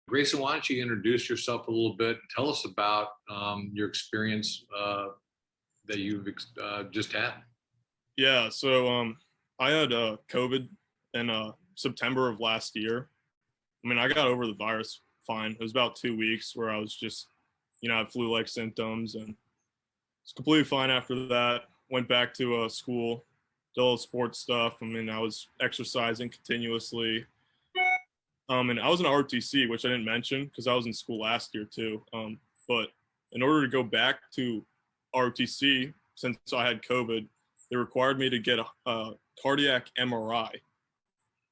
Grayson, why don't you introduce yourself a little bit? Tell us about your experience that you've just had. Yeah, I had COVID in September of last year. I mean, I got over the virus fine. It was about 2 weeks where I was just, I had flu-like symptoms and it's completely fine after that. Went back to school, did all the sports stuff. I mean, I was exercising continuously. And I was in ROTC, which I didn't mention because I was in school last year too. But in order to go back to ROTC, since I had COVID, they required me to get a cardiac MRI.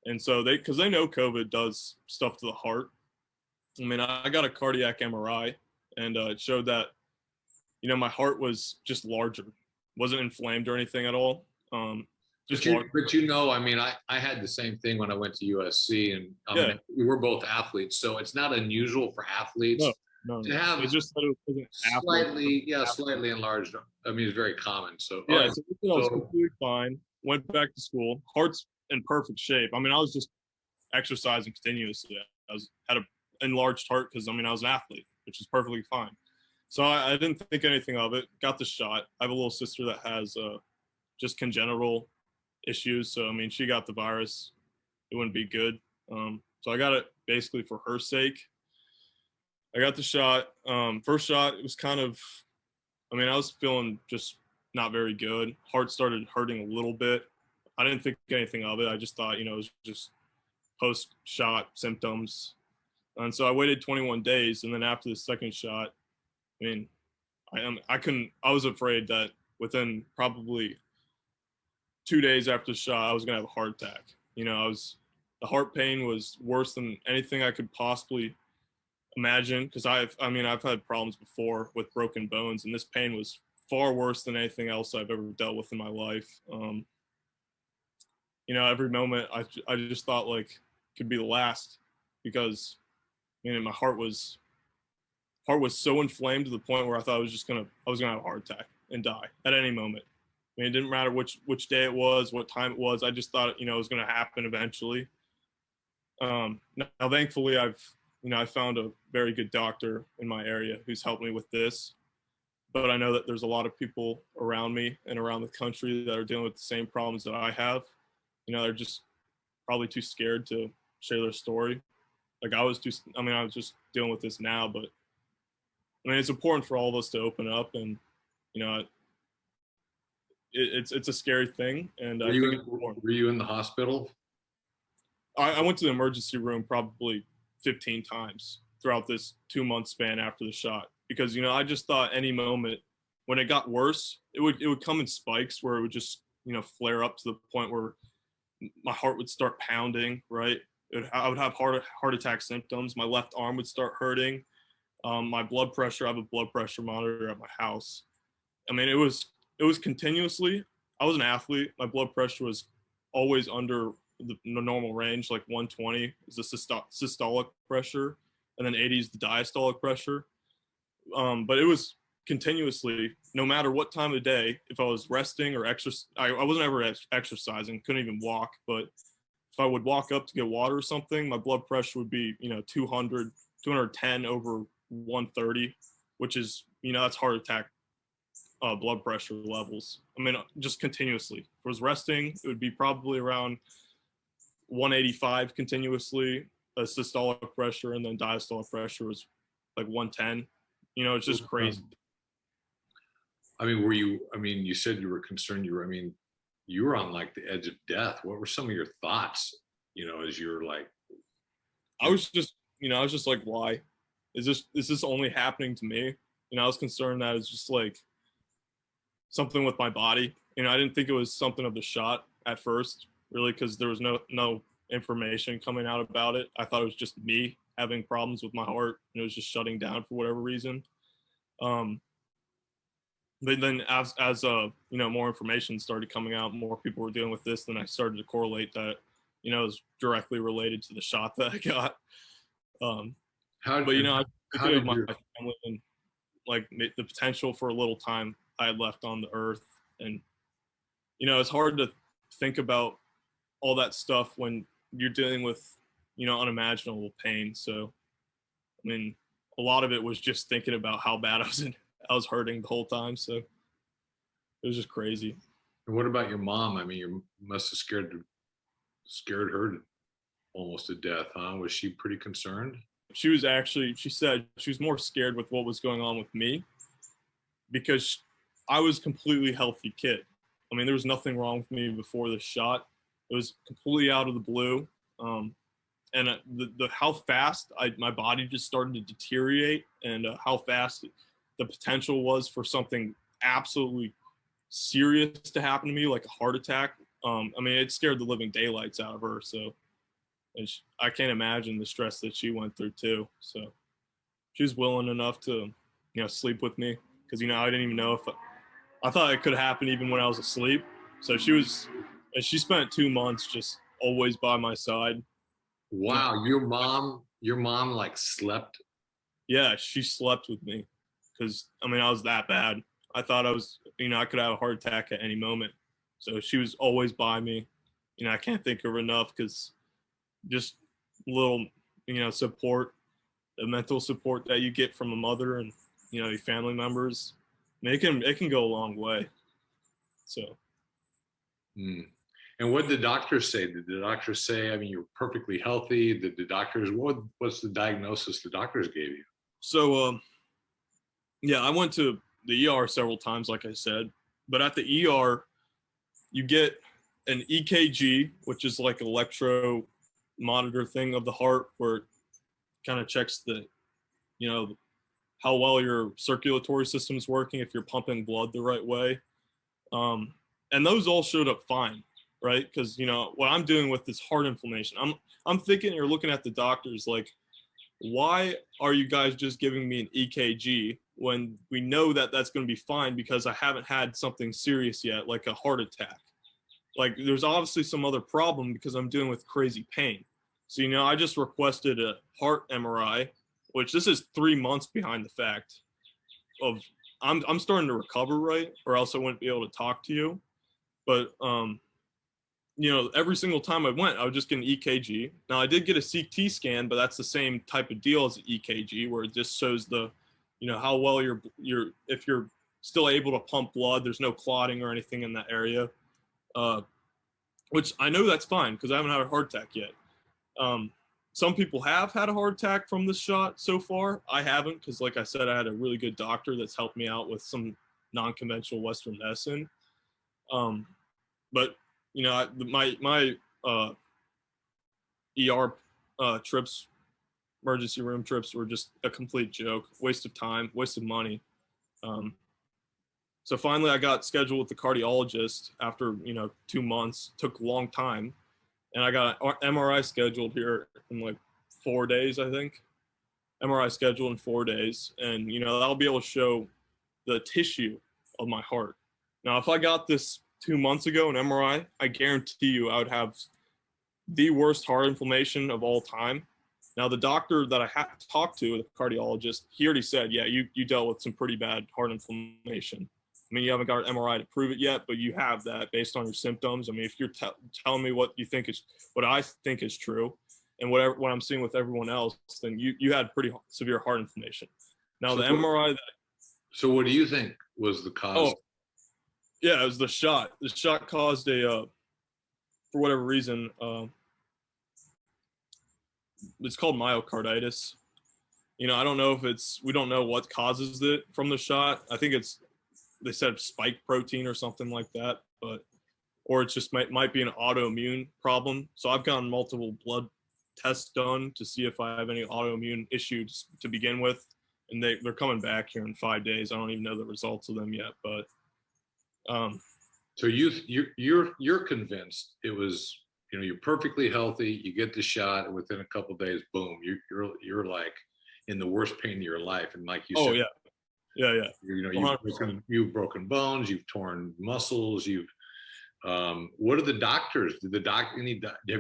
And so because they know COVID does stuff to the heart. I mean, I got a cardiac MRI and it showed that, my heart was just larger, wasn't inflamed or anything at all. I mean, I had the same thing when I went to USC, and Yeah. we were both athletes, so it's not unusual for athletes to have It just said it wasn't slightly enlarged. I mean, it's very common. So yeah, right. so I was completely fine. Went back to school. Heart's in perfect shape. I mean, I was just exercising continuously. Had an enlarged heart because I was an athlete, which is perfectly fine. So I didn't think anything of it. Got the shot. I have a little sister that has just congenital issues. So I mean, she got the virus. It wouldn't be good. So I got it basically for her sake. I got the shot. First shot, it was kind of, I was feeling just not very good. Heart started hurting a little bit. I didn't think anything of it. I just thought, it was just post-shot symptoms. And so I waited 21 days. And then after the second shot, I was afraid that within probably 2 days after the shot, I was going to have a heart attack. The heart pain was worse than anything I could possibly imagine. Cause I've had problems before with broken bones, and this pain was far worse than anything else I've ever dealt with in my life. Every moment I just thought like could be the last because, my heart was so inflamed to the point where I thought I was going to have a heart attack and die at any moment. It didn't matter which day it was, what time it was. I just thought, it was going to happen eventually. Now, thankfully, I found a very good doctor in my area who's helped me with this. But I know that there's a lot of people around me and around the country that are dealing with the same problems that I have. They're just probably too scared to share their story. Like I was just dealing with this now, but it's important for all of us to open up and, it's a scary thing. And were you in the hospital? I went to the emergency room probably 15 times throughout this 2-month span after the shot, because, I just thought any moment when it got worse, it would come in spikes where it would just, flare up to the point where my heart would start pounding, right? I would have heart attack symptoms. My left arm would start hurting. My blood pressure, I have a blood pressure monitor at my house. It was continuously, I was an athlete. My blood pressure was always under the normal range, like 120 is the systolic pressure, and then 80 is the diastolic pressure. But it was continuously, no matter what time of day, if I was resting or I wasn't ever exercising, couldn't even walk, but if I would walk up to get water or something, my blood pressure would be, 200, 210 over 130, which is, that's heart attack blood pressure levels. Just continuously. If I was resting, it would be probably around 185 continuously, systolic pressure, and then diastolic pressure was like 110. It's just crazy. You said you were concerned, you were on like the edge of death. What were some of your thoughts, as you were like? I was just like, why? Is this only happening to me? I was concerned that it's just like something with my body. I didn't think it was something of the shot at first, really, because there was no information coming out about it. I thought it was just me having problems with my heart, and it was just shutting down for whatever reason. But then as more information started coming out, more people were dealing with this, then I started to correlate that, it was directly related to the shot that I got. I think of my family and like the potential for a little time I had left on the earth. And, it's hard to think about all that stuff when you're dealing with, unimaginable pain. So, I mean, a lot of it was just thinking about how bad I was hurting the whole time. So it was just crazy. And what about your mom? I mean, you must have scared her almost to death, huh? Was she pretty concerned? She said she was more scared with what was going on with me because I was a completely healthy kid. I mean, there was nothing wrong with me before the shot. It was completely out of the blue. And the how fast my body just started to deteriorate, and how fast the potential was for something absolutely serious to happen to me, like a heart attack. I mean, it scared the living daylights out of her. So, and I can't imagine the stress that she went through too. So, she was willing enough to, sleep with me because I didn't even know if I thought it could happen even when I was asleep. So and she spent 2 months just always by my side. Wow, your mom like slept. Yeah, she slept with me because I was that bad. I thought I could have a heart attack at any moment. So she was always by me. I can't think of her enough because just little, support, the mental support that you get from a mother and your family members. I mean, it can go a long way. So. Hmm. And what did the doctors say? Did the doctors say, I mean, you're perfectly healthy? Did the doctors, what's the diagnosis the doctors gave you? So, yeah, I went to the ER several times, like I said, but at the ER, you get an EKG, which is like an electro monitor thing of the heart, where it kind of checks how well your circulatory system is working, if you're pumping blood the right way. And those all showed up fine, right? Because what I'm doing with this heart inflammation, I'm thinking, you're looking at the doctors like, why are you guys just giving me an EKG when we know that that's going to be fine because I haven't had something serious yet, like a heart attack? Like, there's obviously some other problem because I'm dealing with crazy pain. So, I just requested a heart MRI, which this is 3 months behind the fact of I'm starting to recover, right? Or else I wouldn't be able to talk to you. But, every single time I went, I would just get an EKG. Now, I did get a CT scan, but that's the same type of deal as an EKG, where it just shows how well if you're still able to pump blood, there's no clotting or anything in that area, which I know that's fine because I haven't had a heart attack yet. Some people have had a heart attack from this shot so far. I haven't because, like I said, I had a really good doctor that's helped me out with some non-conventional Western medicine. But my ER trips, emergency room trips, were just a complete joke, waste of time, waste of money. So finally, I got scheduled with the cardiologist after 2 months. Took a long time, and I got an MRI scheduled here in like 4 days, I think. MRI scheduled in 4 days, and that'll be able to show the tissue of my heart. Now, if I got this 2 months ago, an MRI, I guarantee you I would have the worst heart inflammation of all time. Now, the doctor that I had to talk to, the cardiologist, he already said, yeah, you dealt with some pretty bad heart inflammation. I mean, you haven't got an MRI to prove it yet, but you have that based on your symptoms. I mean, if you're telling me what I think is true, and what I'm seeing with everyone else, then you had pretty severe heart inflammation. Now, the MRI. So what do you think was the cause? Oh, yeah, it was the shot. The shot caused for whatever reason, it's called myocarditis. I don't know if we don't know what causes it from the shot. I think they said spike protein or something like that, or it just might be an autoimmune problem. So I've gotten multiple blood tests done to see if I have any autoimmune issues to begin with. And they're coming back here in 5 days. I don't even know the results of them yet, but so you're convinced it was, you're perfectly healthy, you get the shot, and within a couple of days, boom, you're like in the worst pain of your life. And like you said, yeah, you've broken bones, you've torn muscles, what are the doctors? Have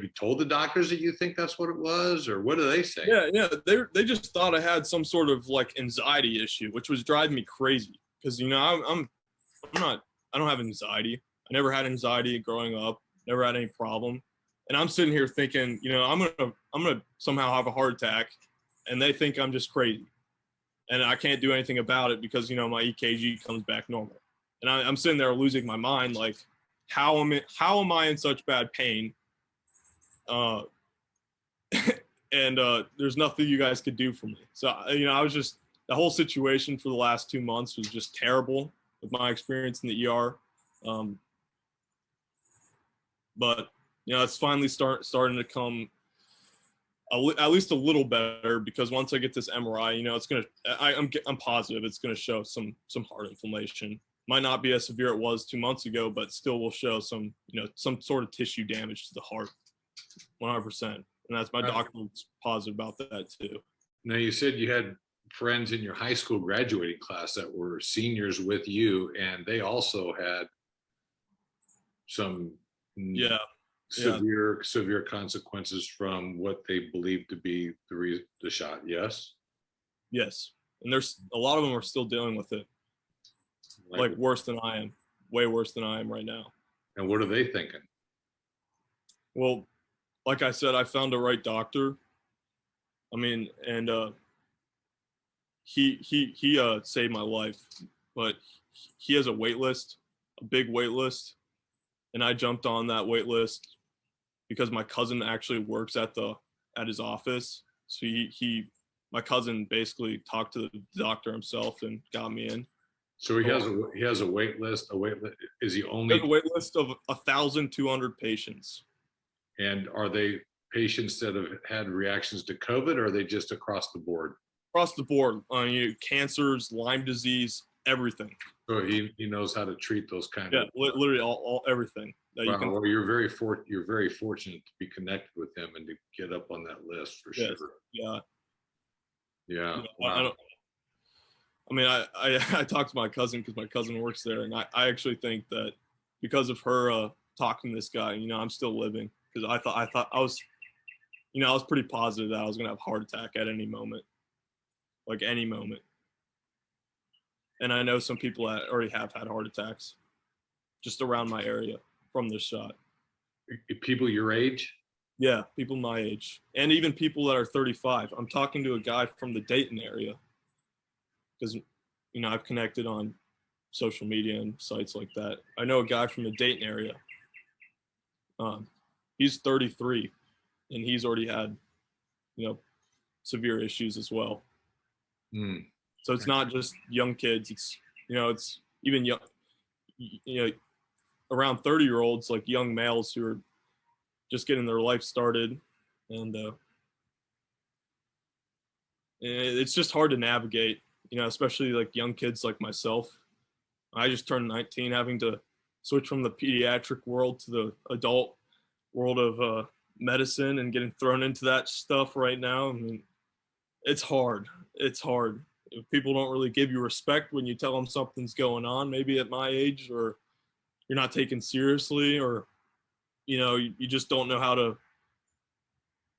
you told the doctors that you think that's what it was, or what do they say? Yeah. They just thought I had some sort of like anxiety issue, which was driving me crazy. Because I don't have anxiety. I never had anxiety growing up. Never had any problem. And I'm sitting here thinking, I'm gonna somehow have a heart attack, and they think I'm just crazy, and I can't do anything about it because my EKG comes back normal, and I'm sitting there losing my mind, like how am I in such bad pain? And there's nothing you guys could do for me. So I was just, the whole situation for the last 2 months was just terrible with my experience in the ER. But it's finally starting to come at least a little better, because once I get this MRI, it's gonna, I'm positive it's gonna show some heart inflammation. Might not be as severe it was 2 months ago, but still will show some sort of tissue damage to the heart, 100%. And that's, my doctor's positive about that too. Now, you said you had friends in your high school graduating class that were seniors with you, and they also had some severe consequences from what they believed to be the shot. Yes. And there's a lot of them are still dealing with it, like worse than I am, way worse than I am right now. And what are they thinking? Well, like I said, I found the right doctor. I mean, and he saved my life, but he has a wait list, a big wait list, and I jumped on that wait list because my cousin actually works at his office. So my cousin basically talked to the doctor himself and got me in. So he has a wait list. Is he only a wait list of 1,200 patients? And are they patients that have had reactions to COVID, or are they just across the board? Across the board, cancers, Lyme disease, everything. So he knows how to treat those kind of. Yeah, literally all everything. Wow, well, you're very fortunate to be connected with him and to get up on that list for sure. Yeah. Yeah. Wow. I talked to my cousin because my cousin works there, and I actually think that because of her talking to this guy, I'm still living, because I thought I was, I was pretty positive that I was gonna have a heart attack at any moment, like any moment. And I know some people that already have had heart attacks just around my area from this shot. People your age? Yeah, people my age, and even people that are 35. I'm talking to a guy from the Dayton area, because I've connected on social media and sites like that. I know a guy from the Dayton area. He's 33, and he's already had severe issues as well. So it's not just young kids. It's it's even young, around 30-year-olds, like young males who are just getting their life started, and it's just hard to navigate, especially like young kids like myself. I just turned 19, having to switch from the pediatric world to the adult world of medicine and getting thrown into that stuff right now. I mean, it's hard. It's hard. People don't really give you respect when you tell them something's going on, maybe at my age, or you're not taken seriously, or you just don't know how to.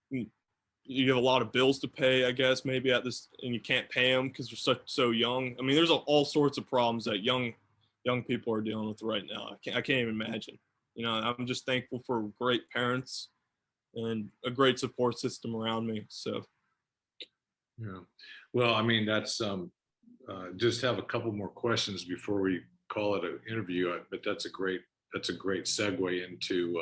You have a lot of bills to pay, I guess, maybe at this, and you can't pay them because you're so young. I mean, there's all sorts of problems that young people are dealing with right now. I can't even imagine. I'm just thankful for great parents and a great support system around me. So. Yeah. Well, I mean, that's just have a couple more questions before we call it an interview. But that's a great segue into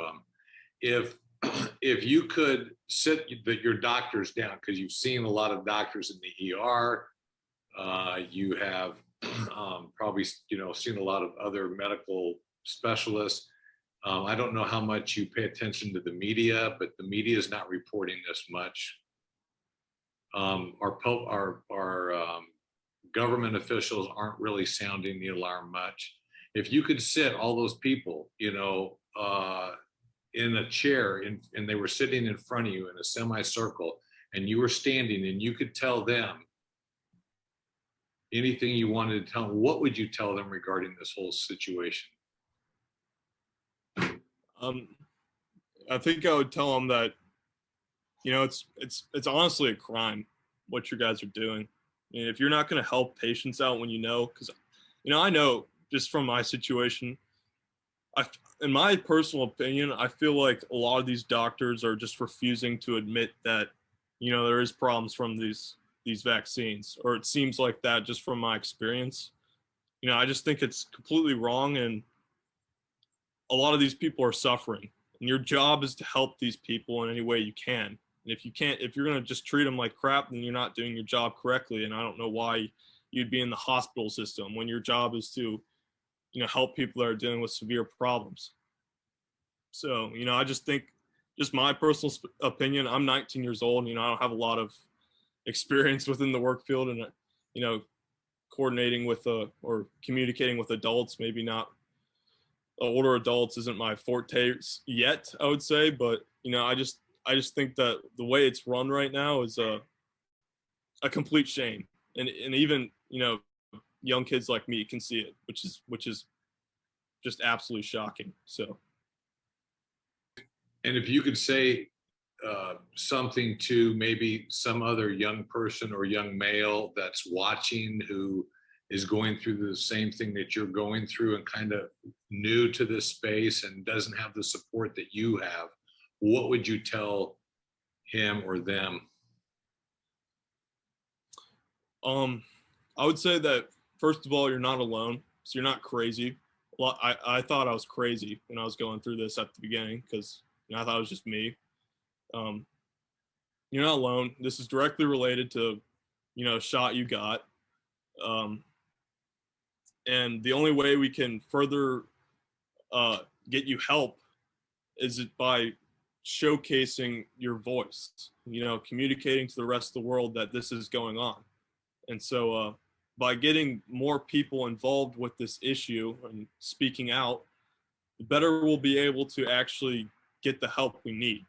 if you could sit your doctors down, because you've seen a lot of doctors in the ER. You have probably seen a lot of other medical specialists. I don't know how much you pay attention to the media, but the media is not reporting this much. Our government officials aren't really sounding the alarm much. If you could sit all those people, in a chair, and they were sitting in front of you in a semicircle, and you were standing, and you could tell them anything you wanted to tell them, what would you tell them regarding this whole situation? I think I would tell them that it's honestly a crime what you guys are doing. I mean, if you're not going to help patients out when because I know just from my situation, in my personal opinion, I feel like a lot of these doctors are just refusing to admit that there is problems from these vaccines, or it seems like that just from my experience. I just think it's completely wrong, and a lot of these people are suffering, and your job is to help these people in any way you can. And if you're going to just treat them like crap, then you're not doing your job correctly. And I don't know why you'd be in the hospital system when your job is to, help people that are dealing with severe problems. So, I just think, just my personal opinion, I'm 19 years old, and, I don't have a lot of experience within the work field, and, coordinating with or communicating with adults, maybe not older adults isn't my forte yet, I would say. But, I just think that the way it's run right now is a complete shame. And even, young kids like me can see it, which is just absolutely shocking. So. And if you could say something to maybe some other young person or young male that's watching who is going through the same thing that you're going through and kind of new to this space and doesn't have the support that you have, what would you tell him or them? I would say that, first of all, you're not alone, so you're not crazy. Well, I thought I was crazy when I was going through this at the beginning, because I thought it was just me. You're not alone. This is directly related to, a shot you got. And the only way we can further get you help is it by showcasing your voice, communicating to the rest of the world that this is going on. And so by getting more people involved with this issue and speaking out, the better we'll be able to actually get the help we need.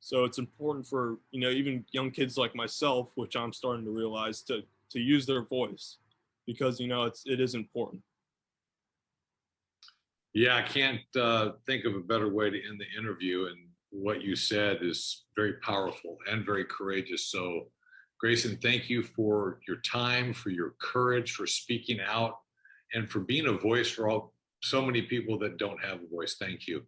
So it's important for, even young kids like myself, which I'm starting to realize, to use their voice, because, it is important. Yeah, I can't think of a better way to end the interview. And what you said is very powerful and very courageous. So, Greyson, thank you for your time, for your courage, for speaking out, and for being a voice for so many people that don't have a voice. Thank you.